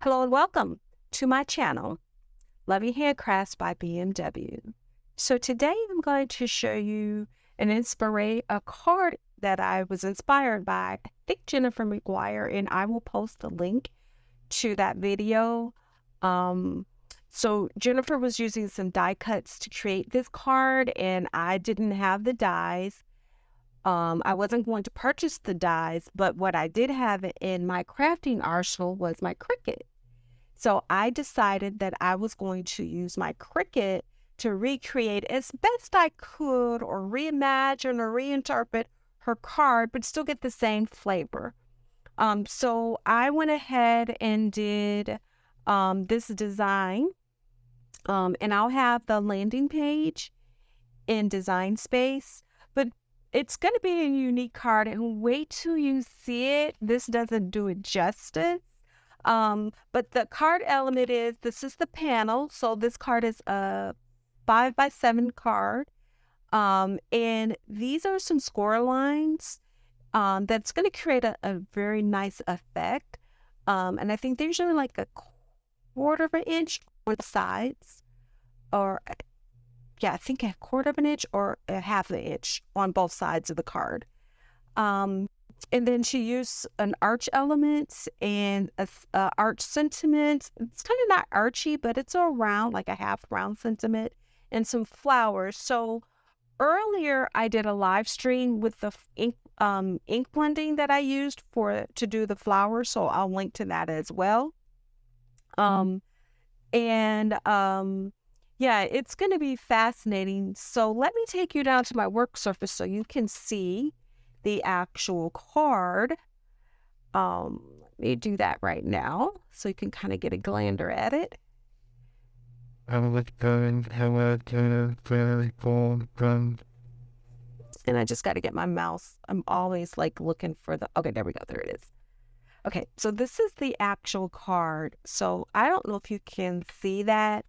Hello and welcome to my channel, Loving Handcrafts by BMW. So today I'm going to show you a card that I was inspired by, I think Jennifer McGuire, and I will post a link to that video. So Jennifer was using some die cuts to create this card, and I didn't have the dies. I wasn't going to purchase the dies, but what I did have in my crafting arsenal was my Cricut. So I decided that I was going to use my Cricut to recreate as best I could, or reimagine or reinterpret her card, but still get the same flavor. So I went ahead and did this design, and I'll have the landing page in Design Space, but it's going to be a unique card, and wait till you see it. This doesn't do it justice. But the card element this is the panel. So this card is a 5x7 card. And these are some score lines that's going to create a very nice effect. And I think they're usually like a quarter of an inch on the sides, or yeah, I think a quarter of an inch or a half an inch on both sides of the card. And then she used an arch element and a arch sentiment. It's kind of not archy, but it's all round, like a half round sentiment, and some flowers. So earlier I did a live stream with the ink blending that I used to do the flowers, so I'll link to that as well. Yeah, it's going to be fascinating. So let me take you down to my work surface so you can see the actual card. Let me do that right now so you can kind of get a glander at it. And I just got to get my mouse. I'm always like looking for okay, there we go. There it is. Okay, so this is the actual card. So I don't know if you can see that.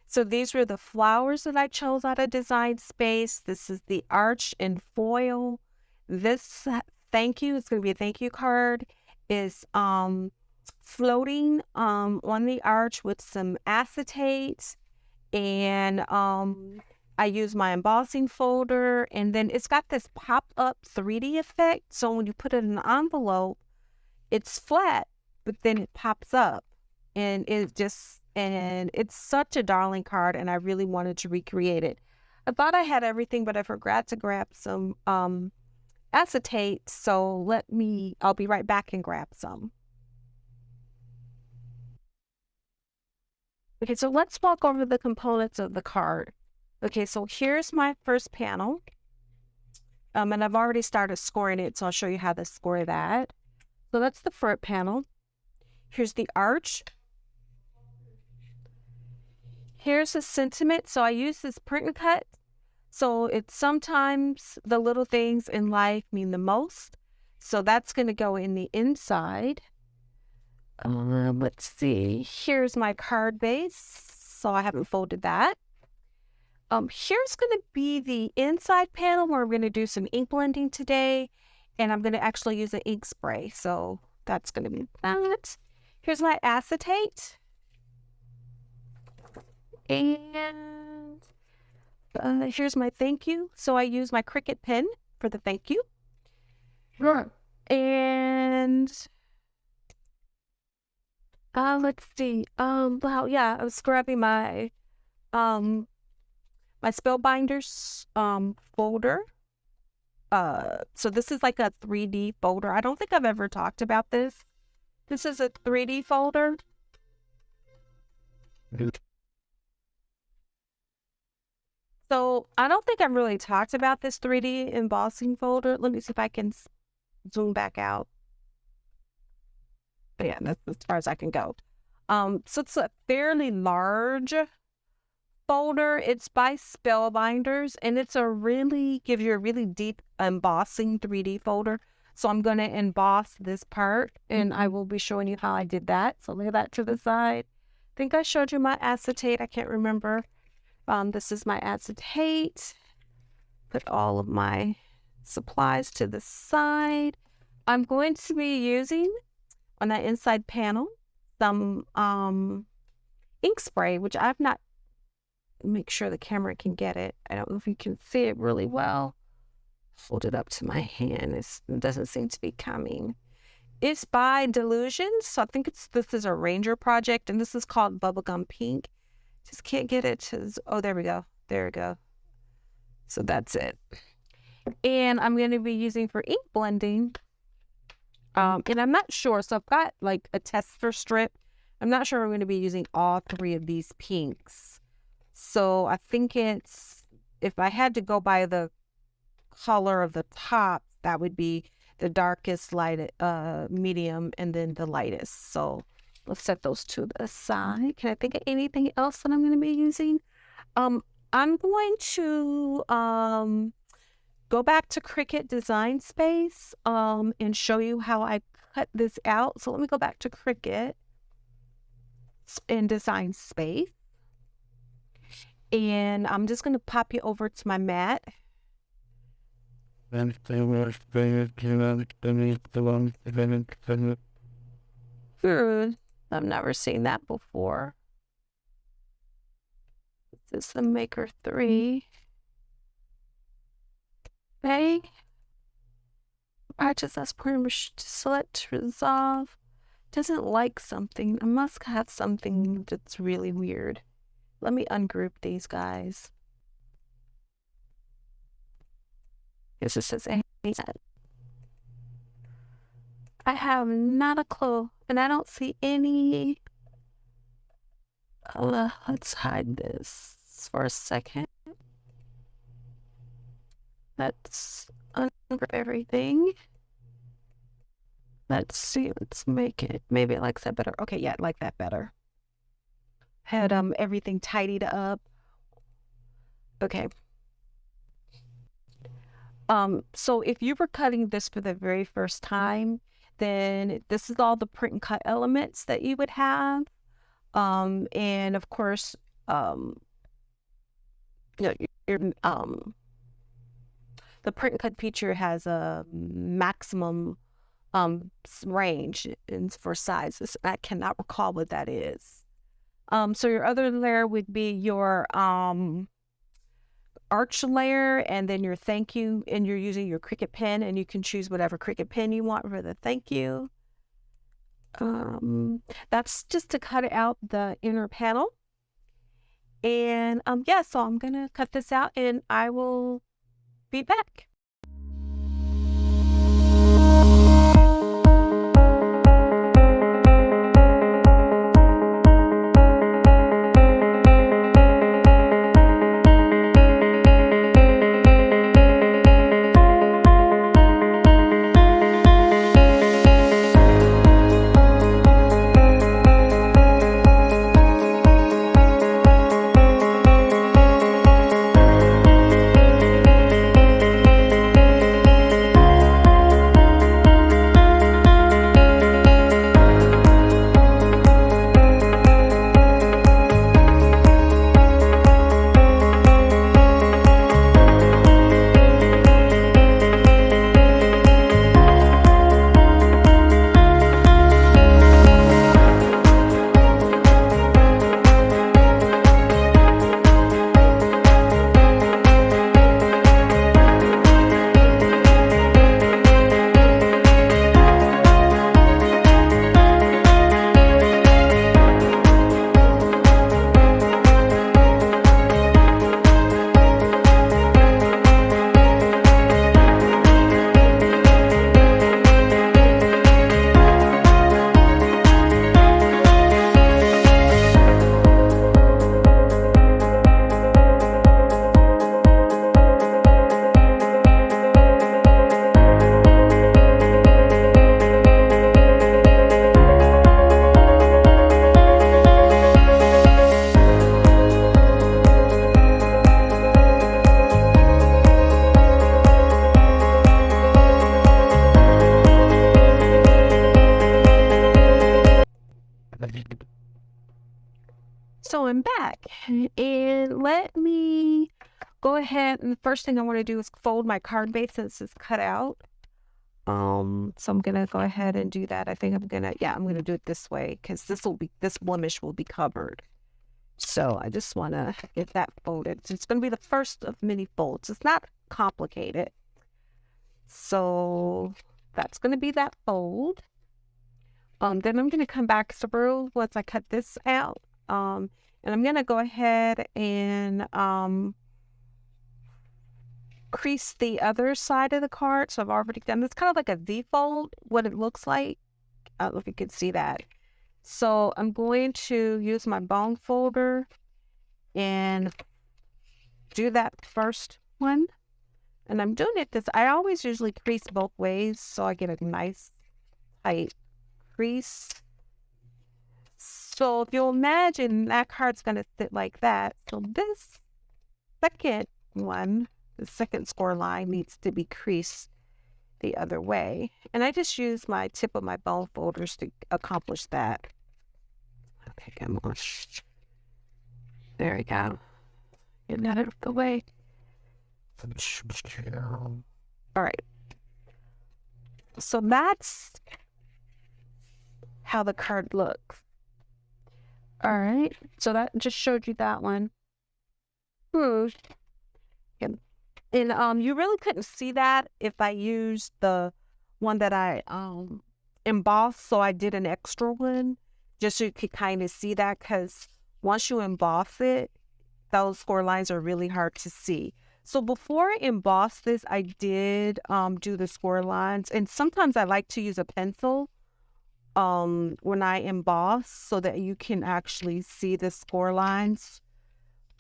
So these were the flowers that I chose out of Design Space. This is the arch in foil. This thank you, it's going to be a thank you card, is floating on the arch with some acetate. And I use my embossing folder, and then it's got this pop-up 3D effect. So when you put it in an envelope, it's flat, but then it pops up, and it's such a darling card, and I really wanted to recreate it. I thought I had everything, but I forgot to grab some acetate, so I'll be right back and grab some. Okay, so let's walk over the components of the card. Okay, so here's my first panel, and I've already started scoring it, so I'll show you how to score that. So that's the front panel. Here's the arch. Here's the sentiment. So I use this print and cut. So it's sometimes the little things in life mean the most. So that's going to go in the inside. Let's see. Here's my card base. So I haven't folded that. Here's going to be the inside panel where we're going to do some ink blending today. And I'm going to actually use an ink spray. So that's going to be that. Here's my acetate. And here's my thank you. So I use my Cricut pen for the thank you. Right. And let's see. Well, yeah, I was grabbing my my Spellbinders folder. So this is like a 3D folder. I don't think I've ever talked about this. This is a 3D folder. So I don't think I've really talked about this 3D embossing folder. Let me see if I can zoom back out. But yeah, that's as far as I can go. So it's a fairly large folder. It's by Spellbinders, and it's gives you a really deep embossing 3D folder. So I'm going to emboss this part, and I will be showing you how I did that. So lay that to the side. I think I showed you my acetate. I can't remember. This is my acetate. Put all of my supplies to the side. I'm going to be using on that inside panel some ink spray, which I've not, make sure the camera can get it. I don't know if you can see it really well. Hold it up to my hand. It doesn't seem to be coming. It's by Delusions. So I think this is a Ranger project, and this is called Bubblegum Pink. Just can't get it to, oh, there we go. There we go. So that's it. And I'm going to be using for ink blending. And I'm not sure. So I've got like a tester strip. I'm not sure I'm going to be using all three of these pinks. So I think it's, if I had to go by the color of the top, that would be the darkest, light, medium, and then the lightest. So let's set those to the side. Can I think of anything else that I'm going to be using? I'm going to go back to Cricut Design Space and show you how I cut this out. So let me go back to Cricut in Design Space. And I'm just going to pop you over to my mat. I've never seen that before. This is the Maker 3. Okay. Practice as permission to select, resolve. Doesn't like something. I must have something that's really weird. Let me ungroup these guys. Yes, it says A. I have not a clue, and I don't see any. Let's hide this for a second. Let's ungroup everything. Let's see. Let's make it. Maybe it likes that better. Okay, yeah, I like that better. Had everything tidied up. Okay. So if you were cutting this for the very first time, then this is all the print and cut elements that you would have. And of course, you know, the print and cut feature has a maximum range for sizes. I cannot recall what that is. So your other layer would be your arch layer, and then your thank you, and you're using your Cricut pen, and you can choose whatever Cricut pen you want for the thank you. That's just to cut out the inner panel. And yeah, so I'm gonna cut this out and I will be back. So I'm back, and let me go ahead, and the first thing I want to do is fold my card base since it's cut out. So I'm gonna go ahead and do that. I think I'm gonna do it this way because this blemish will be covered. So I just want to get that folded. It's going to be the first of many folds. It's not complicated. So that's going to be that fold. Then I'm going to come back through once I cut this out. And I'm going to go ahead and crease the other side of the card. So I've already done this. It's kind of like a V fold, what it looks like. I don't know if you can see that. So I'm going to use my bone folder and do that first one. And I'm doing it I always usually crease both ways so I get a nice tight crease. So if you'll imagine that card's going to sit like that. So this second one, the second score line needs to be creased the other way. And I just use my tip of my bone folders to accomplish that. Okay, come on. There we go. Get that out of the way. All right. So that's how the card looks. All right. So that just showed you that one. And you really couldn't see that if I used the one that I embossed. So I did an extra one just so you could kind of see that, because once you emboss it, those score lines are really hard to see. So before I embossed this, I did do the score lines, and sometimes I like to use a pencil when I emboss so that you can actually see the score lines.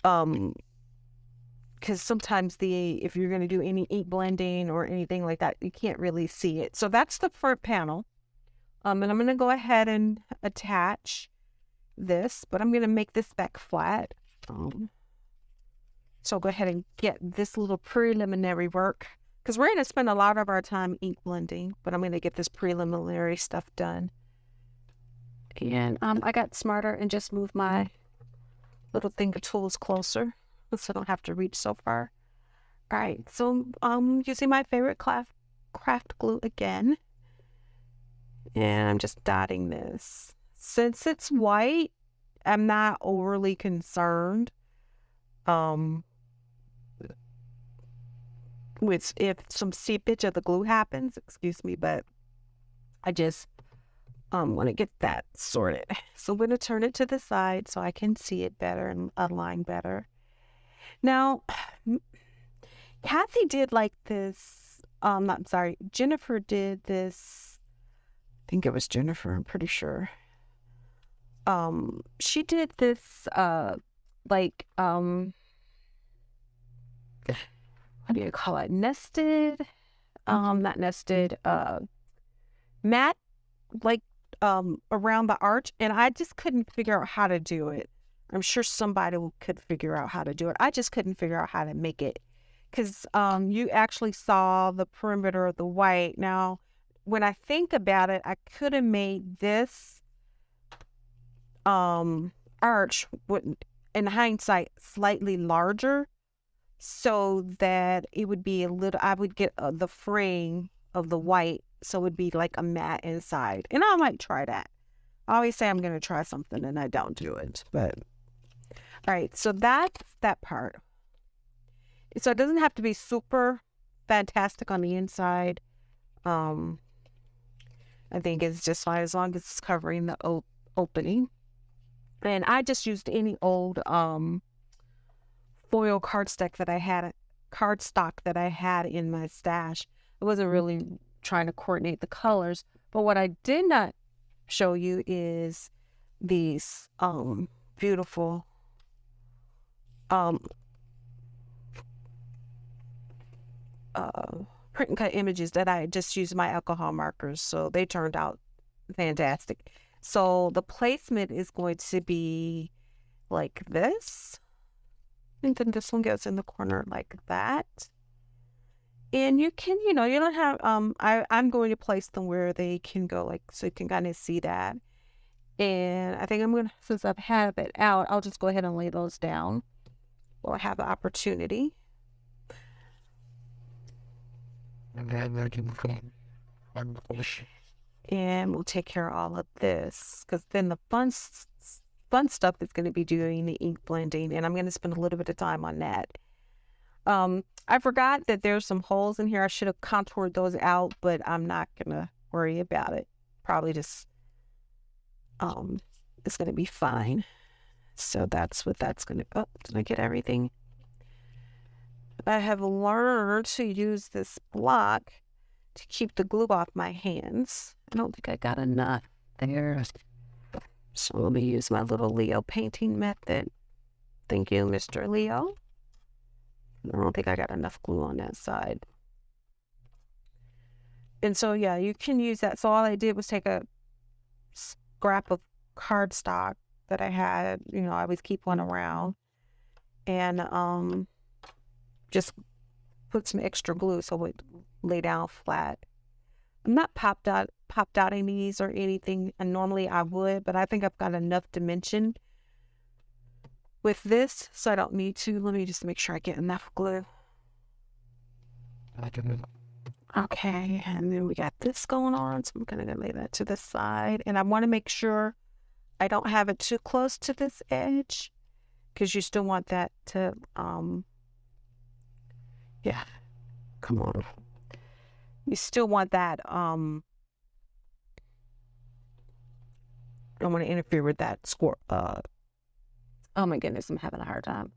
Because sometimes if you're going to do any ink blending or anything like that, you can't really see it. So that's the front panel. And I'm going to go ahead and attach this, but I'm going to make this back flat. So go ahead and get this little preliminary work, because we're going to spend a lot of our time ink blending, but I'm going to get this preliminary stuff done. And I got smarter and just moved my little thing of tools closer so I don't have to reach so far. All right, so using my favorite craft glue again. And I'm just dotting this. Since it's white, I'm not overly concerned with if some seepage of the glue happens, excuse me, but I just want to get that sorted. So I'm going to turn it to the side so I can see it better and align better. Now, Kathy did like this, Jennifer did this. I think it was Jennifer, I'm pretty sure. She did this, what do you call it? Nested, not nested, matte, around the arch, and I just couldn't figure out how to do it. I'm sure somebody could figure out how to do it. I just couldn't figure out how to make it, because you actually saw the perimeter of the white. Now, when I think about it, I could have made this arch, in hindsight, slightly larger, so that it would be I would get the frame of the white, so it would be like a matte inside. And I might try that. I always say I'm going to try something and I don't do it. But all right, so that's that part. So it doesn't have to be super fantastic on the inside. I think it's just fine as long as it's covering the opening. And I just used any old foil cardstock that I had in my stash. I wasn't really trying to coordinate the colors, but what I did not show you is these beautiful print and cut images that I just used my alcohol markers, so they turned out fantastic. So the placement is going to be like this, and then this one goes in the corner like that. And you can, you don't have I'm going to place them where they can go, like, so you can kind of see that. And I think I'm gonna, since I've had it out, I'll just go ahead and lay those down while I have the opportunity. And we'll take care of all of this, because then the fun stuff is going to be doing the ink blending, and I'm going to spend a little bit of time on that. I forgot that there's some holes in here. I should have contoured those out, but I'm not going to worry about it. Probably just, it's going to be fine. So that's what that's going to, oh, did I get everything? I have learned to use this block to keep the glue off my hands. I don't think I got enough there. So let me use my little Leo painting method. Thank you, Mr. Leo. I don't think I got enough glue on that side. And so, yeah, you can use that. So all I did was take a scrap of cardstock that I had. You know, I always keep one around. And just put some extra glue so it lay down flat. I'm not popped outing these or anything, and normally I would, but I think I've got enough dimension with this, so I don't need to. Let me just make sure I get enough glue. Okay, and then we got this going on, so I'm gonna lay that to the side, and I want to make sure I don't have it too close to this edge, because you still want that to, yeah, come on. You still want that, I don't want to interfere with that score, oh my goodness, I'm having a hard time.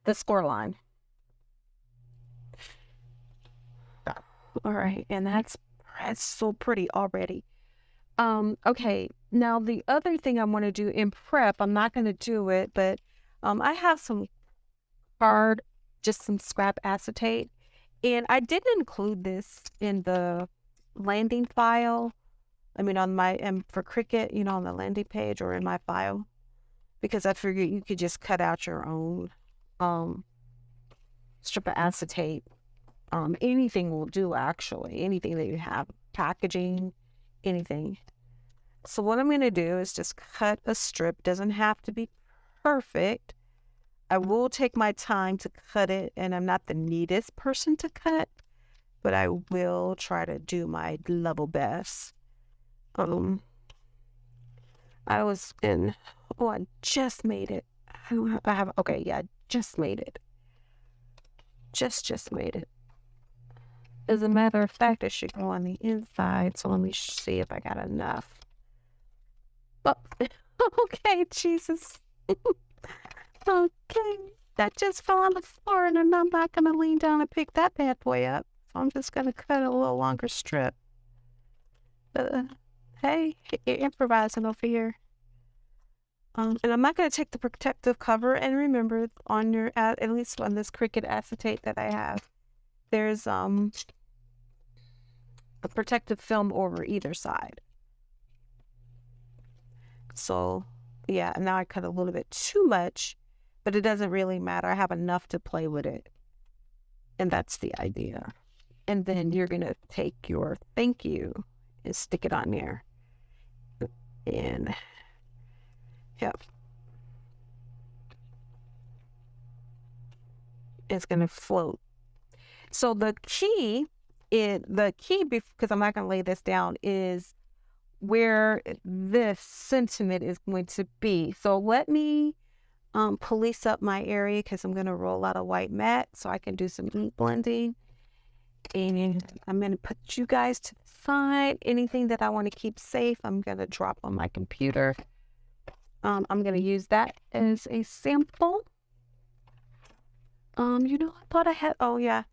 The score line. All right, and that's so pretty already. Okay, now the other thing I want to do in prep, I'm not going to do it, but I have some just some scrap acetate, and I didn't include this in the landing file. I mean, on my, for Cricut, you know, on the landing page or in my file, because I figured you could just cut out your own strip of acetate. Anything will do, actually. Anything that you have, packaging, anything. So what I'm going to do is just cut a strip. Doesn't have to be perfect. I will take my time to cut it, and I'm not the neatest person to cut, but I will try to do my level best. I was in, oh, I just made it. Okay, yeah, just made it. Just made it. As a matter of fact, it should go on the inside, so let me see if I got enough. Oh, okay, Jesus. Okay, that just fell on the floor, and I'm not going to lean down and pick that bad boy up. So I'm just going to cut a little longer strip. Hey, you're improvising over here. And I'm not going to take the protective cover. And remember, on your, at least on this Cricut acetate that I have, there's a protective film over either side. So yeah, now I cut a little bit too much, but it doesn't really matter. I have enough to play with it, and that's the idea. And then you're gonna take your thank you and stick it on there, and yep, it's gonna float. So the key, because I'm not gonna lay this down, is where this sentiment is going to be. So let me police up my area, because I'm going to roll out a white mat so I can do some ink blending. And I'm going to put you guys to the side. Anything that I want to keep safe, I'm going to drop on my computer. I'm going to use that as a sample. You know, I thought I had, oh yeah.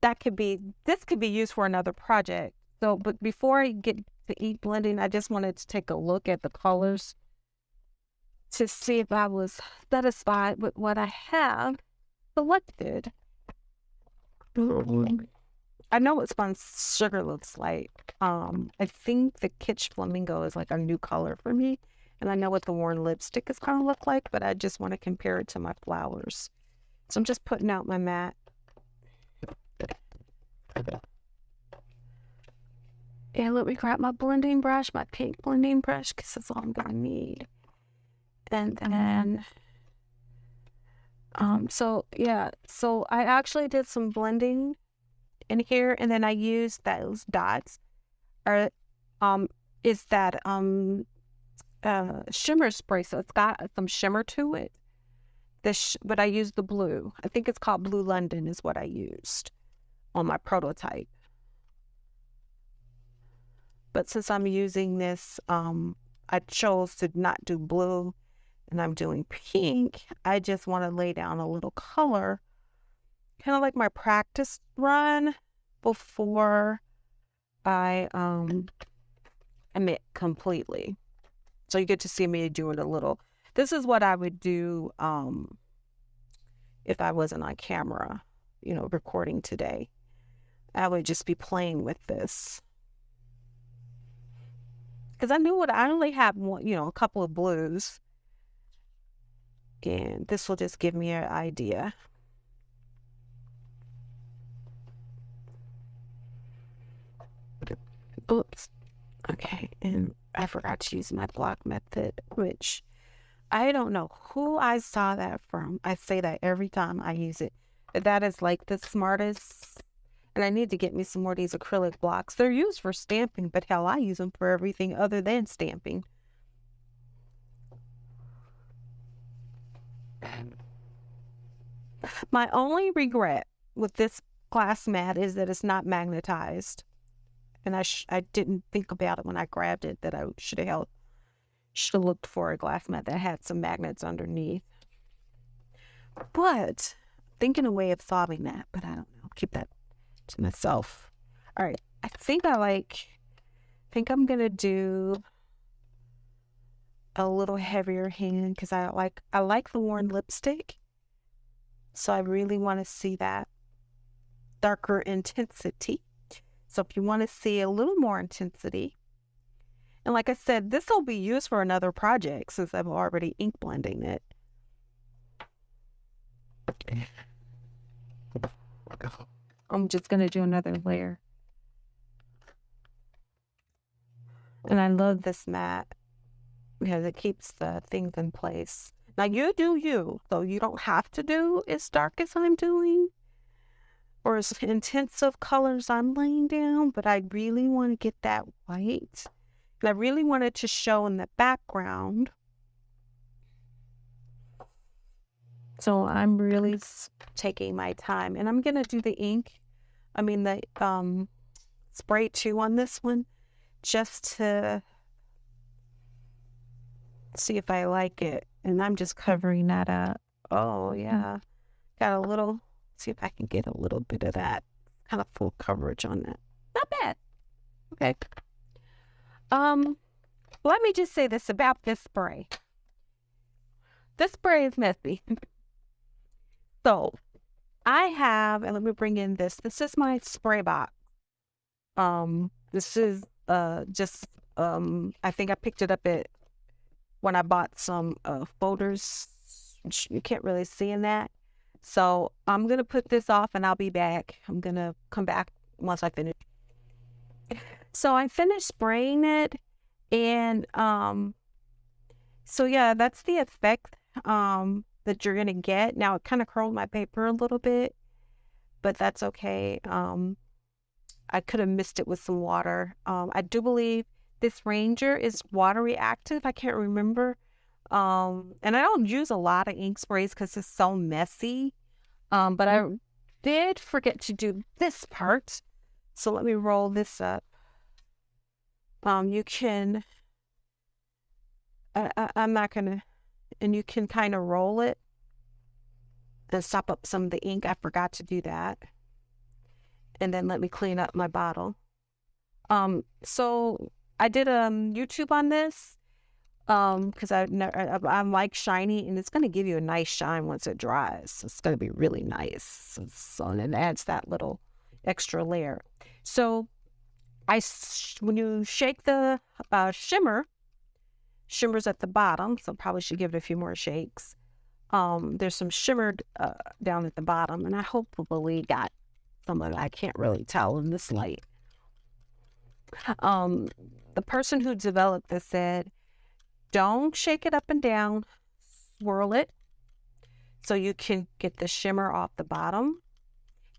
This could be used for another project. So, but before I get to ink blending, I just wanted to take a look at the colors to see if I was satisfied with what I have selected. I know what Spun Sugar looks like. I think the Kitsch Flamingo is like a new color for me. And I know what the Worn Lipstick is going to look like, but I just want to compare it to my flowers. So I'm just putting out my mat. And let me grab my blending brush, my pink blending brush, because that's all I'm going to need. And then, so yeah, so I actually did some blending in here, and then I use those dots, or is that shimmer spray, so it's got some shimmer to it. But I use the blue. I think it's called Blue London is what I used on my prototype. But since I'm using this, I chose to not do blue and I'm doing pink. I just want to lay down a little color, kind of like my practice run before I emit completely. So you get to see me doing a little. This is what I would do if I wasn't on camera, you know, recording today. I would just be playing with this. Because I only have one, you know, a couple of blues. And this will just give me an idea. Oops. Okay, and I forgot to use my block method, which I don't know who I saw that from. I say that every time I use it. That is like the smartest. And I need to get me some more of these acrylic blocks. They're used for stamping, but hell, I use them for everything other than stamping. My only regret with this glass mat is that it's not magnetized. And I didn't think about it when I grabbed it, that I should have looked for a glass mat that had some magnets underneath. But thinking a way of solving that, but I don't know. Keep that to myself. All right, I think I'm gonna do a little heavier hand because I like the worn lipstick, so I really want to see that darker intensity. So if you want to see a little more intensity, and like I said, this will be used for another project since I'm already ink blending it. I'm just going to do another layer. And I love this mat because it keeps the things in place. Now you do you, so you don't have to do as dark as I'm doing or as intense of colors I'm laying down, but I really want to get that white. And I really want it to show in the background. So I'm really taking my time, and I'm going to do the spray too on this one, just to see if I like it. And I'm just covering that up. Oh yeah, got a little, see if I can get a little bit of that kind of full coverage on that. Not bad. Okay. Let me just say this about this spray. This spray is messy. So I have, and let me bring in this. This is my spray box. This is I think I picked it up when I bought some folders. You can't really see in that. So I'm gonna put this off and I'll be back. I'm gonna come back once I finish. So I finished spraying it, and so yeah, that's the effect that you're gonna get. Now it kind of curled my paper a little bit, but that's okay. I could have mixed it with some water. I do believe this Ranger is water reactive. I can't remember. And I don't use a lot of ink sprays because it's so messy. But I did forget to do this part. So let me roll this up. You can, I'm not gonna, and you can kind of roll it and sop up some of the ink. I forgot to do that. And then let me clean up my bottle. So I did YouTube on this because I'm like shiny, and it's going to give you a nice shine once it dries. It's going to be really nice. So and it adds that little extra layer. So when you shake the shimmer's at the bottom, so probably should give it a few more shakes. There's some shimmer down at the bottom, and I hopefully got some of it. I can't really tell in this light. The person who developed this said, don't shake it up and down, swirl it so you can get the shimmer off the bottom.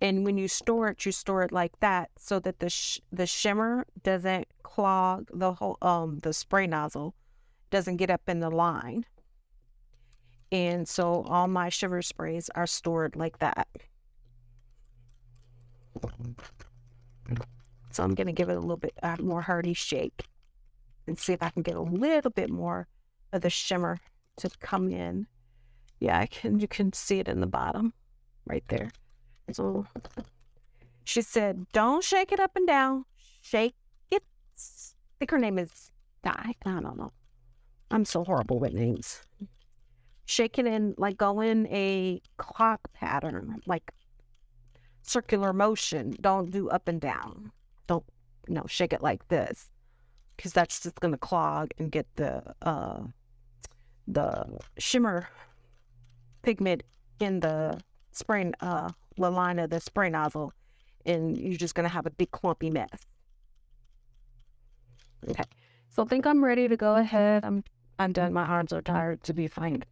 And when you store it like that so that the shimmer doesn't clog the whole the spray nozzle, doesn't get up in the line. And so all my shimmer sprays are stored like that. So I'm going to give it a little bit more hearty shake and see if I can get a little bit more of the shimmer to come in. Yeah, you can see it in the bottom right there. So she said, don't shake it up and down. Shake it. I think her name is Di. I don't know. I'm so horrible with names. Shake it in, like go in a clock pattern, like circular motion. Don't do up and down. Don't, shake it like this, because that's just going to clog and get the shimmer pigment in the spray, the line of the spray nozzle, and you're just going to have a big clumpy mess. Okay, so I think I'm ready to go ahead. I'm done. My arms are tired to be fine.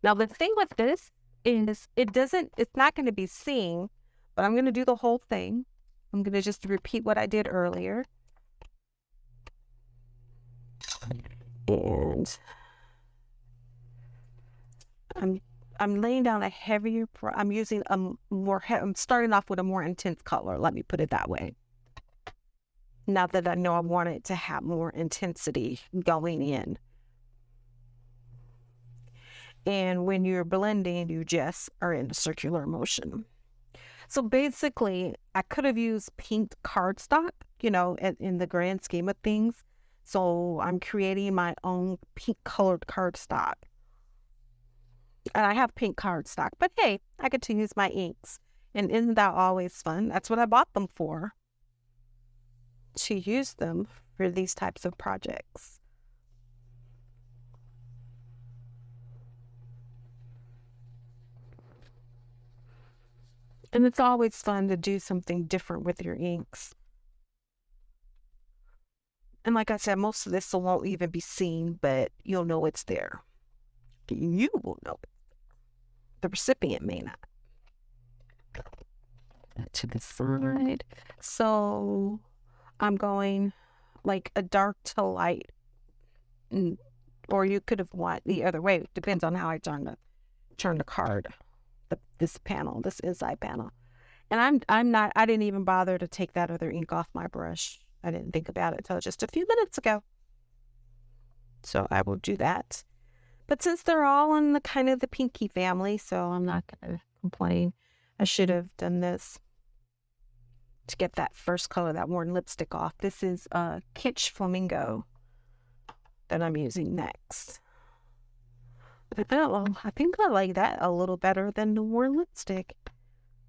Now the thing with this is it's not going to be seen, but I'm going to do the whole thing. I'm going to just repeat what I did earlier. And I'm laying down a heavier, I'm using I'm starting off with a more intense color. Let me put it that way. Now that I know I want it to have more intensity going in. And when you're blending, you just are in a circular motion. So basically, I could have used pink cardstock, in the grand scheme of things. So I'm creating my own pink colored cardstock. And I have pink cardstock, but hey, I get to use my inks. And isn't that always fun? That's what I bought them for. To use them for these types of projects. And it's always fun to do something different with your inks. And like I said, most of this won't even be seen, but you'll know it's there. You will know it. The recipient may not. To the side. So I'm going like a dark to light. Or you could have went the other way. It depends on how I turn the card. This inside panel. And I didn't even bother to take that other ink off my brush. I didn't think about it until just a few minutes ago. So I will do that. But since they're all in the kind of the pinky family, so I'm not going to complain. I should have done this to get that first color, that worn lipstick off. This is Kitsch Flamingo that I'm using next. I think I like that a little better than the worn lipstick.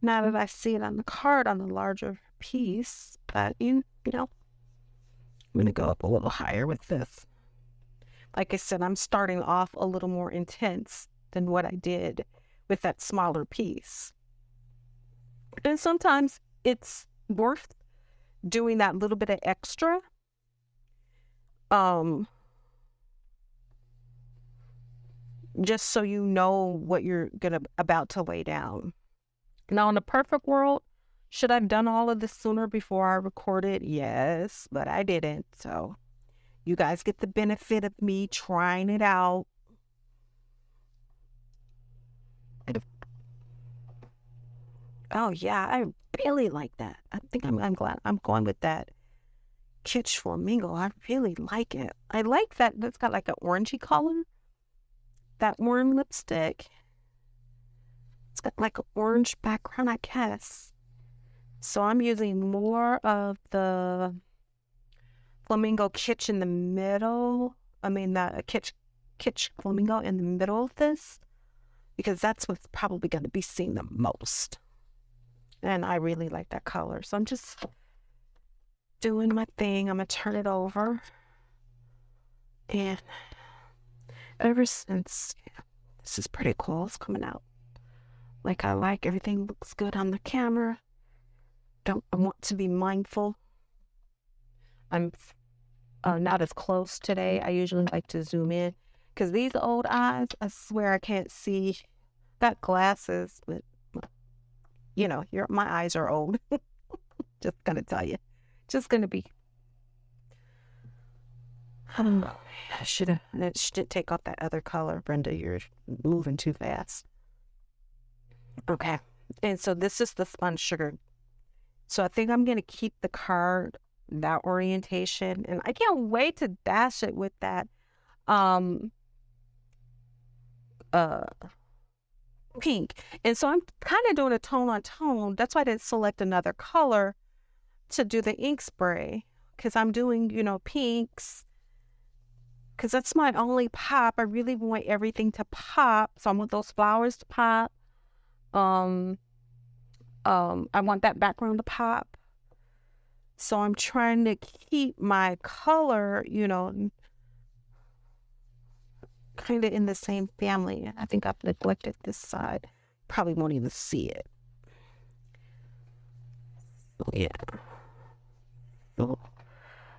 Now that I see it on the card on the larger piece, but I'm going to go up a little higher with this. Like I said, I'm starting off a little more intense than what I did with that smaller piece. And sometimes it's worth doing that little bit of extra. Just so you know what you're about to lay down. Now, in a perfect world, should I have done all of this sooner before I recorded? Yes, but I didn't. So you guys get the benefit of me trying it out. Oh yeah, I really like that. I think I'm glad I'm going with that Kitsch Flamingo. I really like it. I like that it's got like an orangey color. That worn lipstick. It's got like an orange background, I guess. So I'm using more of the Flamingo Kitsch in the middle. I mean, the Kitsch Flamingo in the middle of this, because that's what's probably going to be seen the most. And I really like that color. So I'm just doing my thing. I'm going to turn it over. And ever since, this is pretty cool. It's coming out like I like. Everything looks good on the camera. I want to be mindful. I'm not as close today. I usually like to zoom in because these old eyes, I swear I can't see. Got glasses, but you know, my eyes are old. Just gonna tell you. Just gonna be. I should take off that other color. Brenda, you're moving too fast. Okay. And so this is the spun sugar. So I think I'm gonna keep the card that orientation, and I can't wait to dash it with that pink. And so I'm kind of doing a tone on tone. That's why I didn't select another color to do the ink spray, because I'm doing, you know, pinks, because that's my only pop. I really want everything to pop, so I want those flowers to pop. I want that background to pop, so I'm trying to keep my color, you know, kind of in the same family. I think I've neglected this side. Probably won't even see it. Yeah. Oh,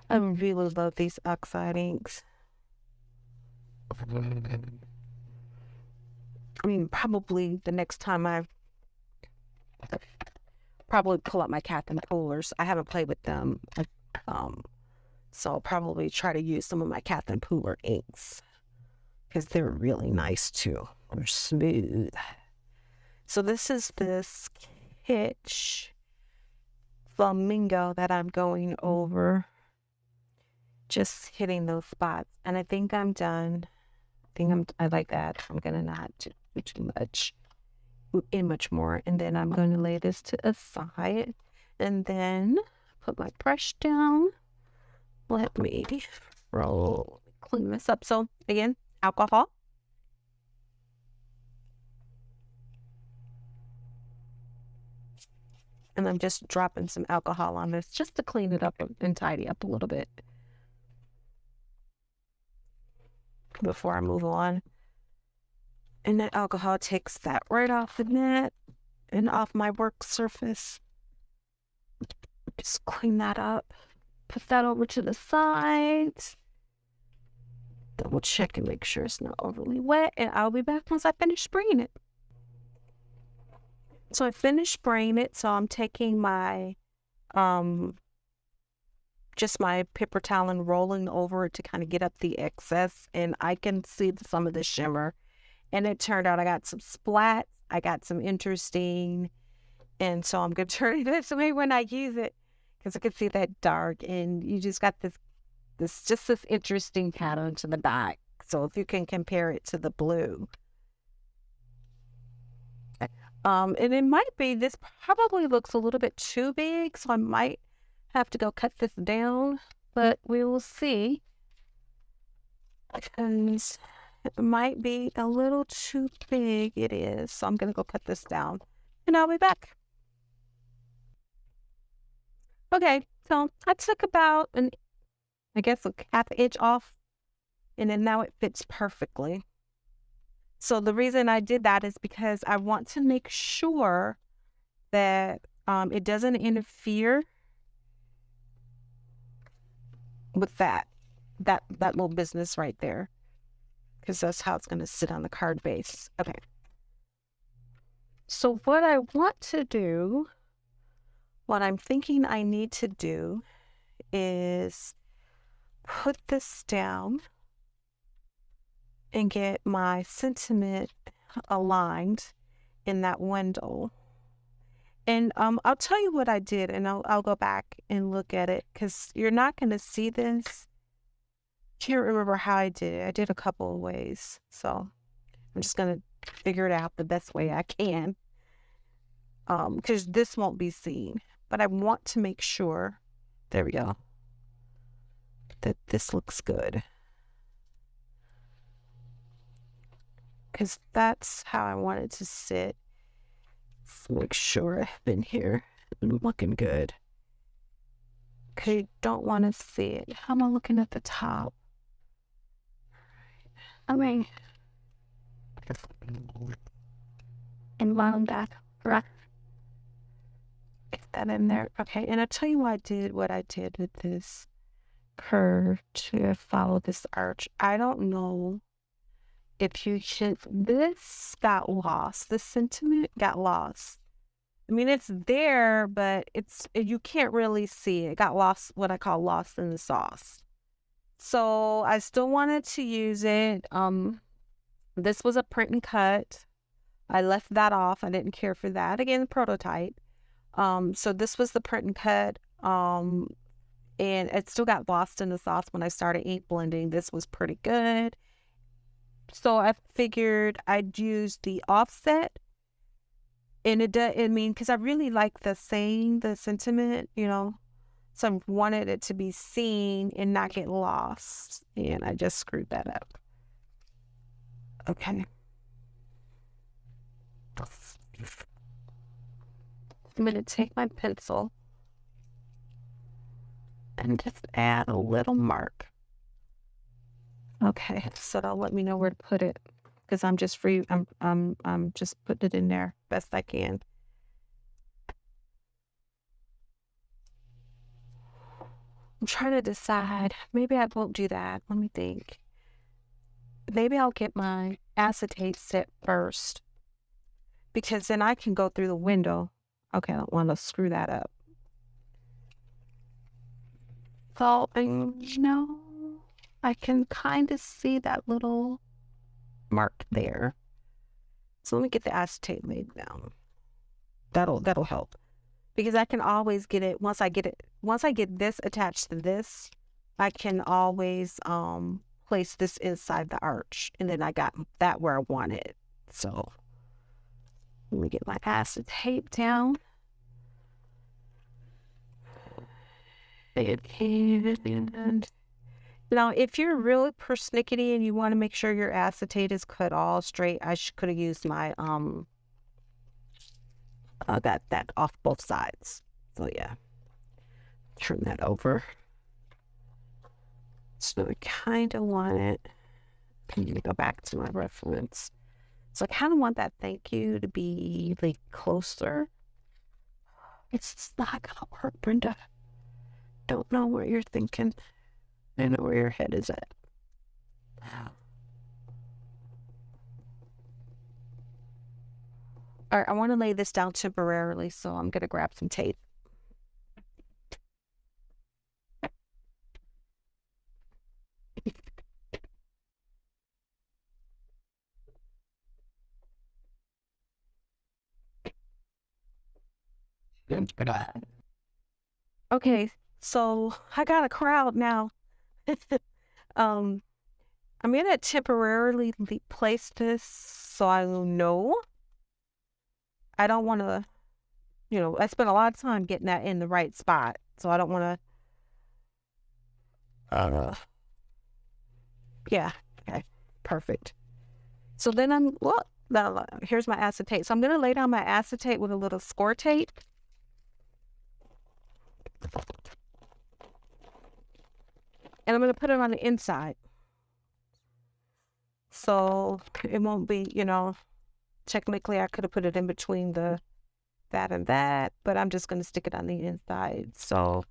I really love these Oxide inks. I mean, probably the next time I probably pull out my Captain Poolers. I haven't played with them. So I'll probably try to use some of my Captain Pooler inks, because they're really nice too. They're smooth. So this is this Kitsch Flamingo that I'm going over. Just hitting those spots. And I think I'm done. I like that. I'm gonna not do too much more. And then I'm gonna lay this to the side. And then put my brush down. Let me clean this up. So again, alcohol. And I'm just dropping some alcohol on this just to clean it up and tidy up a little bit before I move on. And that alcohol takes that right off the net and off my work surface. Just clean that up. Put that over to the side. Double check and make sure it's not overly wet. And I'll be back once I finish spraying it. So I finished spraying it. So I'm taking my, just my paper towel and rolling over it to kind of get up the excess. And I can see some of the shimmer. And it turned out I got some splats. I got some interesting. And so I'm going to turn it this way when I use it, because I can see that dark. And you just got this interesting pattern to the back. So if you can compare it to the blue. And it might be, this probably looks a little bit too big, so I might have to go cut this down, but we will see. Because it might be a little too big. It is. So I'm going to go cut this down, and I'll be back. Okay, so I took about a half inch off, and then now it fits perfectly. So the reason I did that is because I want to make sure that it doesn't interfere with that little business right there, because that's how it's going to sit on the card base. Okay. So what I want to do, what I'm thinking I need to do, is put this down and get my sentiment aligned in that window. And I'll tell you what I did, and I'll go back and look at it, because you're not going to see this. Can't remember how I did it. I did a couple of ways, so I'm just going to figure it out the best way I can, because this won't be seen. But I want to make sure, there we go, that this looks good, because that's how I want it to sit. Let's make sure I've been here and looking good. Okay, don't want to see it. How am I looking at the top? Okay. And bottom back, right? Get that in there. Okay, and I'll tell you what I did with this curve to follow this arch. I don't know if you should, this got lost. This sentiment got lost. I mean, it's there, but you can't really see it. It got lost, what I call lost in the sauce. So I still wanted to use it. This was a print and cut. I left that off. I didn't care for that. Again, prototype. So this was the print and cut. And it still got lost in the sauce when I started ink blending. This was pretty good. So I figured I'd use the offset. And because I really like the saying, the sentiment, you know. So I wanted it to be seen and not get lost. And I just screwed that up. Okay. I'm going to take my pencil and just add a little mark. Okay, so that'll let me know where to put it, because I'm just I'm just putting it in there best I can. I'm trying to decide. Maybe I won't do that. Let me think. Maybe I'll get my acetate set first, because then I can go through the window. Okay, I don't want to screw that up. So, you know, I can kind of see that little mark there. So let me get the acetate laid down. That'll help, because I can always get it once I get this attached to this, I can always place this inside the arch, and then I got that where I want it. So let me get my acetate down. And now, if you're really persnickety and you want to make sure your acetate is cut all straight, I could have used my that off both sides. So yeah, turn that over. So I kind of want it. I'm gonna go back to my reference. So I kind of want that thank you to be like closer. It's not gonna work, Brenda. Don't know what you're thinking. I know where your head is at. All right, I want to lay this down temporarily, so I'm going to grab some tape. Okay, so I got a crowd now. I'm gonna temporarily place this so I know. I don't want to, you know, I spent a lot of time getting that in the right spot, so I don't want to. Yeah. Okay. Perfect. So then here's my acetate. So I'm gonna lay down my acetate with a little Scor-Tape. And I'm going to put it on the inside. So it won't be, you know, technically I could have put it in between that and that, but I'm just going to stick it on the inside. So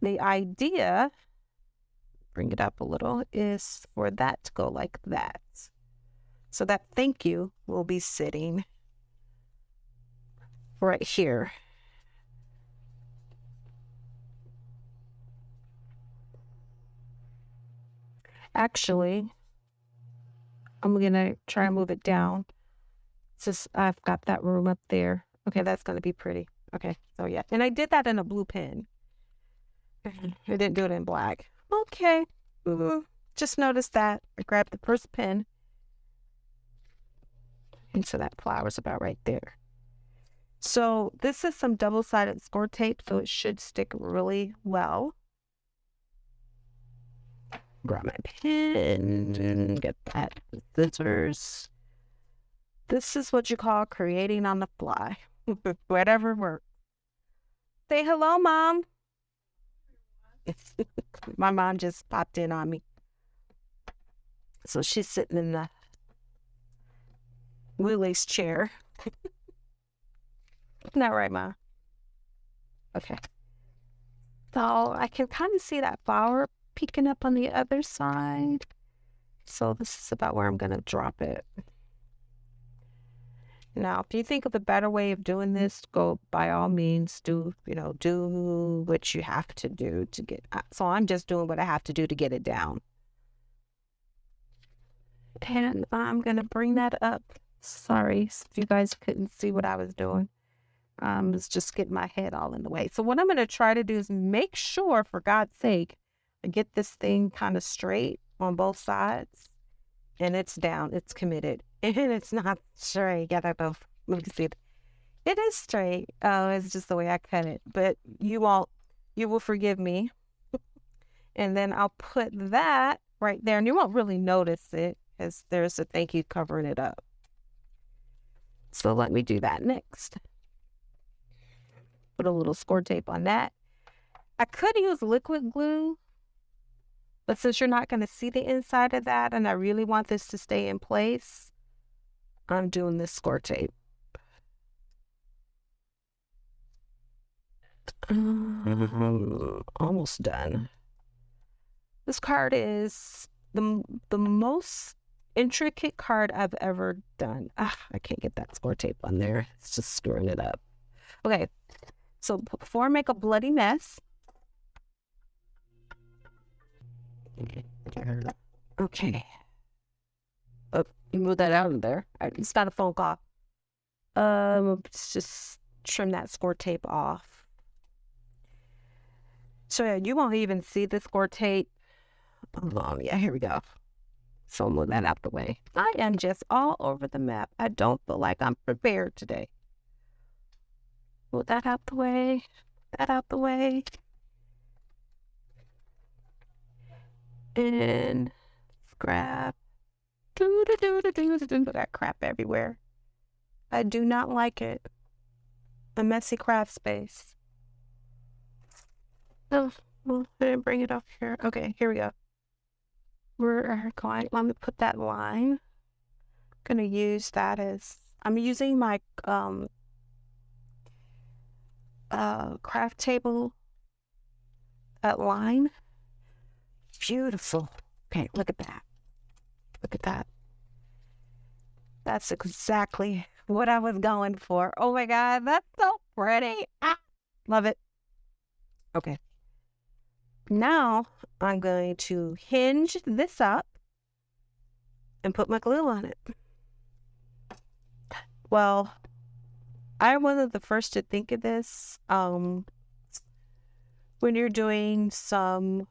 the idea, bring it up a little, is for that to go like that. So that thank you will be sitting right here. Actually, I'm going to try and move it down. Since I've got that room up there. Okay, that's going to be pretty. Okay, so yeah. And I did that in a blue pen. I didn't do it in black. Okay. Just noticed that. I grabbed the first pen. And so that flower's about right there. So this is some double-sided Scor-Tape, so it should stick really well. Grab my pen and get that scissors. This is what you call creating on the fly. Whatever works. Say hello, Mom. My mom just popped in on me. So she's sitting in the Lily's chair. Not right, Ma. Okay. So I can kind of see that flower peeking up on the other side. So this is about where I'm going to drop it. Now, if you think of a better way of doing this, go by all means, do what you have to do to get, so I'm just doing what I have to do to get it down. And I'm going to bring that up. Sorry if you guys couldn't see what I was doing. I was just getting my head all in the way. So what I'm going to try to do is make sure, for God's sake, I get this thing kind of straight on both sides. And it's down. It's committed. And it's not straight. Gotta go. Let me see. It is straight. Oh, it's just the way I cut it. But you will forgive me. And then I'll put that right there. And you won't really notice it because there's a thank you covering it up. So let me do that next. Put a little Scor-Tape on that. I could use liquid glue, but since you're not going to see the inside of that and I really want this to stay in place, I'm doing this Scor-Tape. Almost done. This card is the most intricate card I've ever done. I can't get that Scor-Tape on there. It's just screwing it up. Okay, so before I make a bloody mess, okay. Oh, you move that out of there. I just got a phone call. Let's just trim that Scor-Tape off. So yeah, you won't even see the Scor-Tape. Yeah, here we go. So move that out the way. I am just all over the map. I don't feel like I'm prepared today. Move that out the way. That out the way. And scrap. That crap everywhere. I do not like it. A messy craft space. Oh, well, I didn't bring it up here. Okay, here we go. We're going, let me put that line. I'm gonna use that as, I'm using my craft table, that line. Beautiful. Okay, look at that. Look at that. That's exactly what I was going for. Oh my God, that's so pretty. Love it. Okay. Now I'm going to hinge this up and put my glue on it. Well, I'm one of the first to think of this. When you're doing some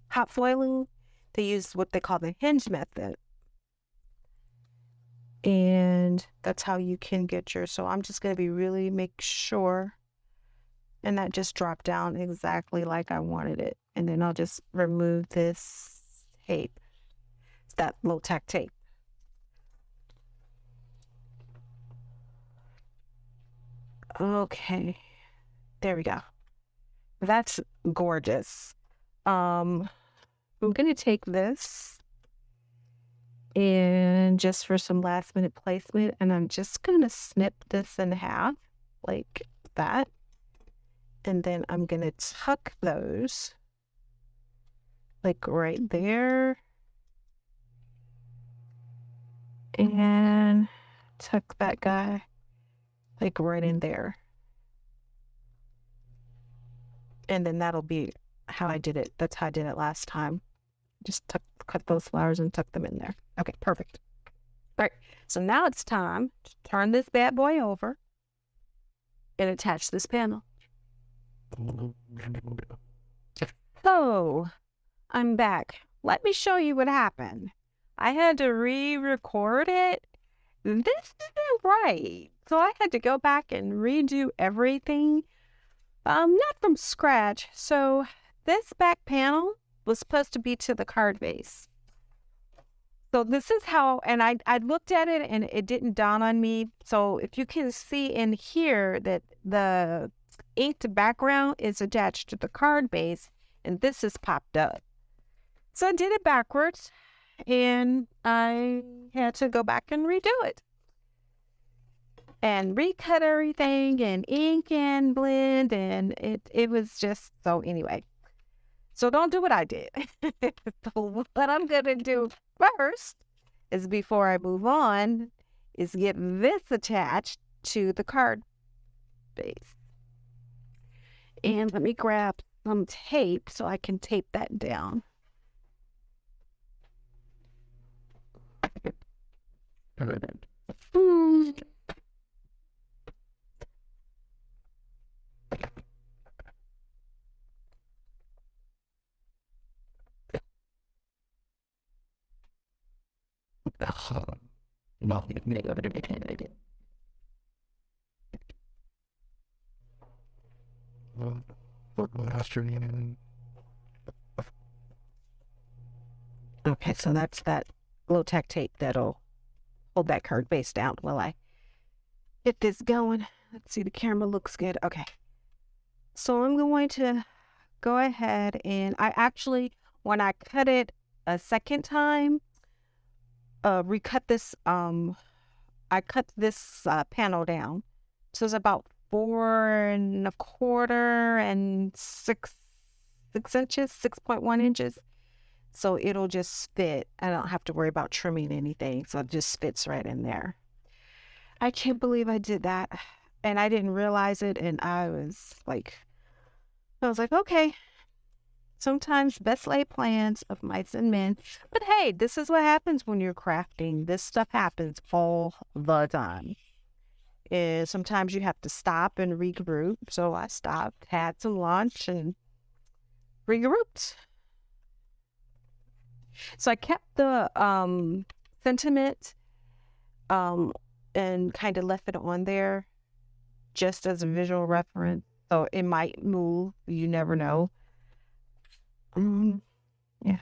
hot foiling, they use what they call the hinge method. And that's how you can get yours. So I'm just going to be really make sure. And that just dropped down exactly like I wanted it. And then I'll just remove this tape. It's that low tack tape. Okay. There we go. That's gorgeous. I'm going to take this and just for some last minute placement, and I'm just going to snip this in half like that. And then I'm going to tuck those like right there. And tuck that guy like right in there. And then that'll be how I did it. That's how I did it last time. Just cut those flowers and tuck them in there. Okay, perfect. All right, so now it's time to turn this bad boy over and attach this panel. So, I'm back. Let me show you what happened. I had to re-record it. This isn't right. So I had to go back and redo everything. Not from scratch. So this back panel was supposed to be to the card base. So this is how, and I looked at it and it didn't dawn on me. So if you can see in here that the inked background is attached to the card base and this is popped up. So I did it backwards and I had to go back and redo it. And recut everything and ink and blend and it was just, so anyway. So don't do what I did. So what I'm going to do first is before I move on is get this attached to the card base. And let me grab some tape so I can tape that down. Okay, so that's that low-tech tape that'll hold that card base down while I get this going. Let's see, the camera looks good. Okay. So I'm going to go ahead and I actually, when I cut it a second time, recut this, I cut this panel down. So it's about 4 1/4 and 6 inches, 6.1 inches. So it'll just fit. I don't have to worry about trimming anything. So it just fits right in there. I can't believe I did that. And I didn't realize it. And I was like, okay. Sometimes best laid plans of mice and men. But hey, this is what happens when you're crafting. This stuff happens all the time. And sometimes you have to stop and regroup. So I stopped, had some lunch, and regrouped. So I kept the sentiment and kind of left it on there just as a visual reference. So it might move. You never know. Yeah.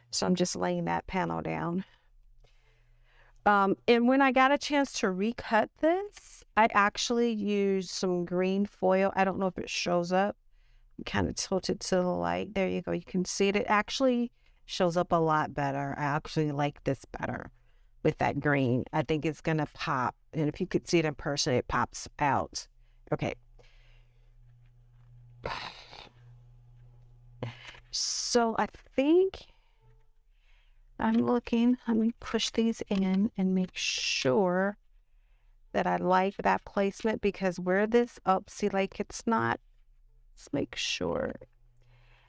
So I'm just laying that panel down. And when I got a chance to recut this, I actually used some green foil. I don't know if it shows up. I'm kind of tilted to the light. There you go. You can see it. It actually shows up a lot better. I actually like this better with that green. I think it's going to pop. And if you could see it in person, it pops out. Okay. So I think I'm looking. Let me push these in and make sure that I like that placement, because where this up, see, like it's not. Let's make sure.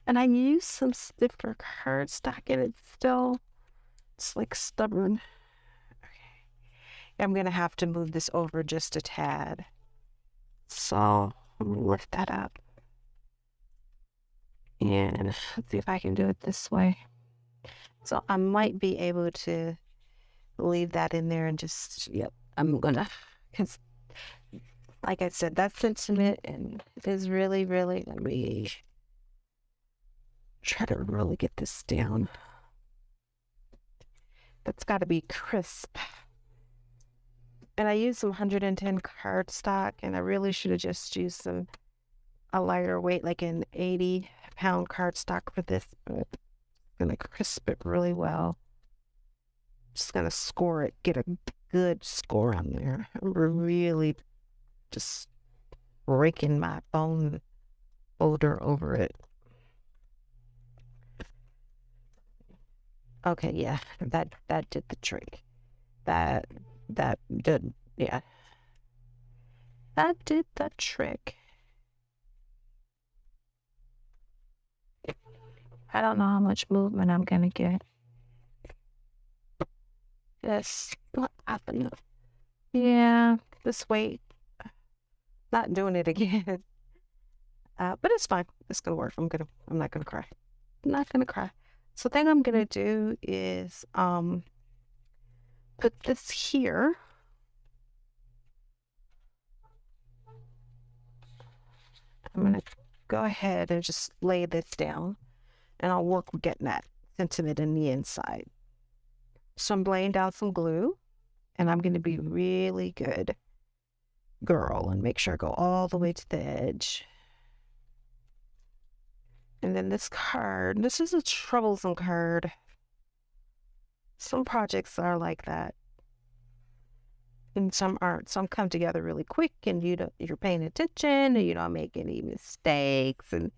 And I use some stiffer cardstock and it's like stubborn. Okay. I'm going to have to move this over just a tad. So I'm going to lift that up. And let's see if I can do it this way. So I might be able to leave that in there and just, yep, I'm going to, because like I said, that sentiment and is really, really, let me try to really get this down. That's got to be crisp. And I used some 110 cardstock, and I really should have just used a lighter weight, like an 80-pound cardstock for this, but I'm going to crisp it really well. Just going to score it, get a good score on there. I'm really just raking my bone folder over it. Okay, yeah, that did the trick. That did, yeah. That did the trick. I don't know how much movement I'm gonna get. That's not happening. Yeah, this weight. Not doing it again. But it's fine. It's gonna work. I'm not gonna cry. I'm not gonna cry. So the thing I'm gonna do is put this here. I'm gonna go ahead and just lay this down, and I'll work with getting that sentiment in the inside. So I'm laying down some glue, and I'm gonna be really good girl and make sure I go all the way to the edge. And then this card, this is a troublesome card. Some projects are like that, and some aren't. Some come together really quick, and you're paying attention, and you don't make any mistakes, and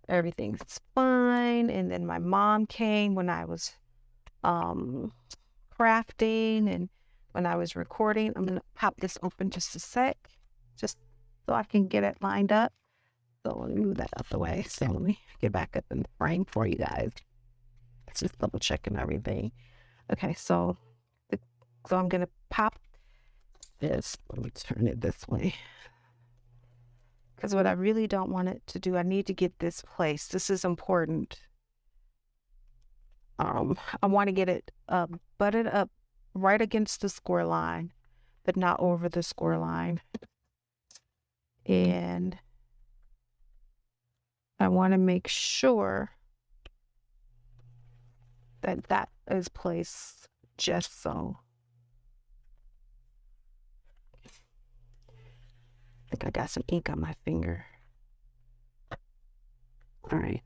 everything's fine. And then my mom came when I was crafting, and when I was recording. I'm going to pop this open just a sec, just so I can get it lined up. So let me move that out the way. So let me get back up in the frame for you guys. Just double checking everything. Okay, so I'm going to pop this. Let me turn it this way. Because what I really don't want it to do, I need to get this placed. This is important. I want to get it butted up right against the score line, but not over the score line. And I want to make sure that that is placed just so. I think I got some ink on my finger. All right.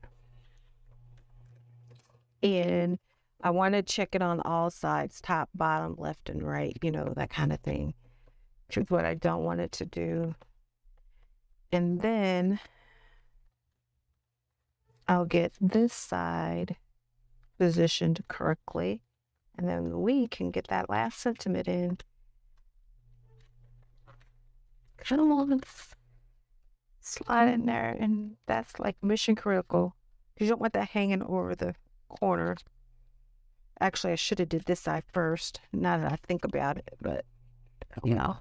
And I want to check it on all sides, top, bottom, left, and right, you know, that kind of thing. Which is what I don't want it to do. And then I'll get this side positioned correctly. And then we can get that last sentiment in. Come on. Slide in there. And that's like mission critical. You don't want that hanging over the corner. Actually, I should have did this side first, now that I think about it, but you know,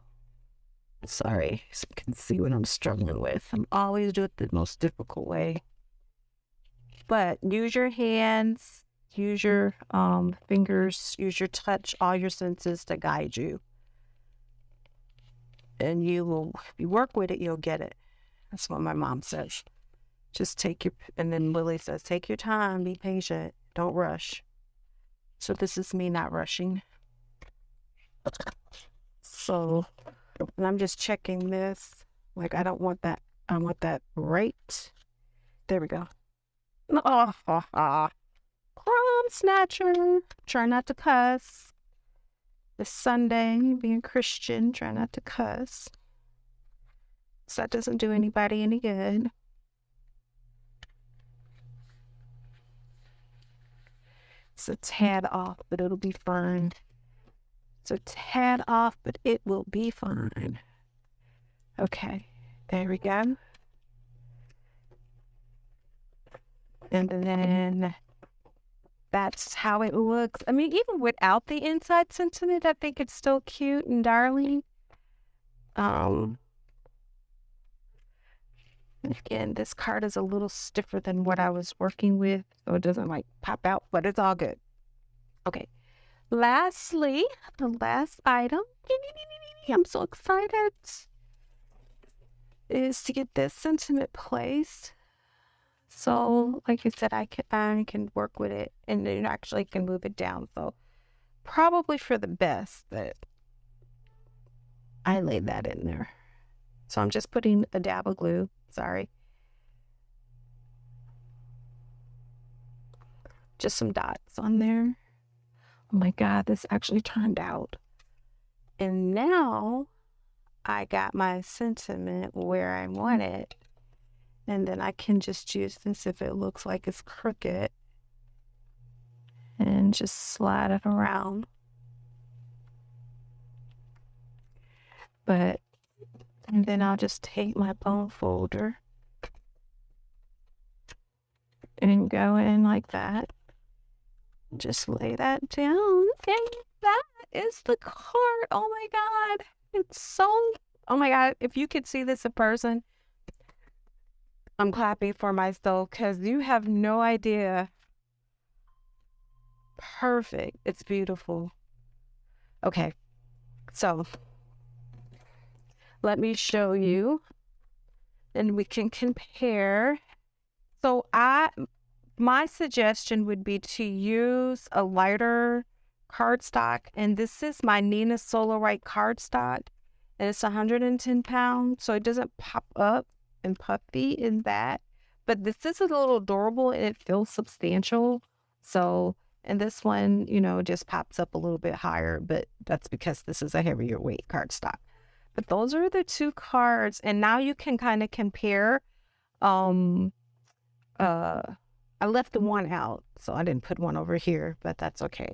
sorry, so you can see what I'm struggling with. I'm always doing it the most difficult way. But use your hands, use your fingers, use your touch, all your senses to guide you. And you will, if you work with it, you'll get it. That's what my mom says. Just take your, and then Lily says, take your time, be patient, don't rush. So this is me not rushing. So, and I'm just checking this. Like, I don't want that. I want that right. There we go. Crumb snatcher. Try not to cuss. It's Sunday, being Christian, try not to cuss. So that doesn't do anybody any good. It's a tad off, but it'll be fine. It's a tad off, but it will be fine. Okay, there we go. And then that's how it looks. I mean, even without the inside sentiment, I think it's still cute and darling. Again, this card is a little stiffer than what I was working with, so it doesn't like pop out, but it's all good. Okay. Lastly, the last item, I'm so excited, is to get this sentiment placed. So, like I said, I can work with it, and you actually can move it down. So, probably for the best that I laid that in there. So, I'm just putting a dab of glue. Sorry. Just some dots on there. Oh my God, this actually turned out. And now I got my sentiment where I want it. And then I can just use this if it looks like it's crooked. And just slide it around. And then I'll just take my bone folder and go in like that. Just lay that down. And that is the card. Oh my God. It's so, oh my God. If you could see this in person, I'm clapping for myself because you have no idea. Perfect. It's beautiful. Okay. So let me show you and we can compare. So my suggestion would be to use a lighter cardstock, and this is my Neenah Solarite cardstock, and it's 110 pounds, so it doesn't pop up and puffy in that, but this is a little adorable and it feels substantial. So, and this one, you know, just pops up a little bit higher, but that's because this is a heavier weight cardstock. But those are the two cards, and now you can kind of compare. I left the one out, so I didn't put one over here, but that's okay.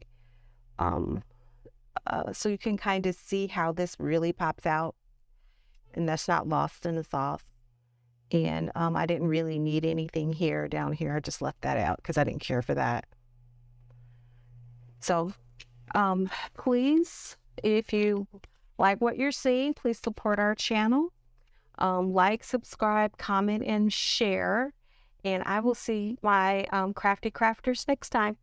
so you can kind of see how this really pops out, and that's not lost in the sauce. And I didn't really need anything here down here. I just left that out because I didn't care for that. So please, if you like what you're seeing, please support our channel. Like, subscribe, comment, and share. And I will see my crafty crafters next time.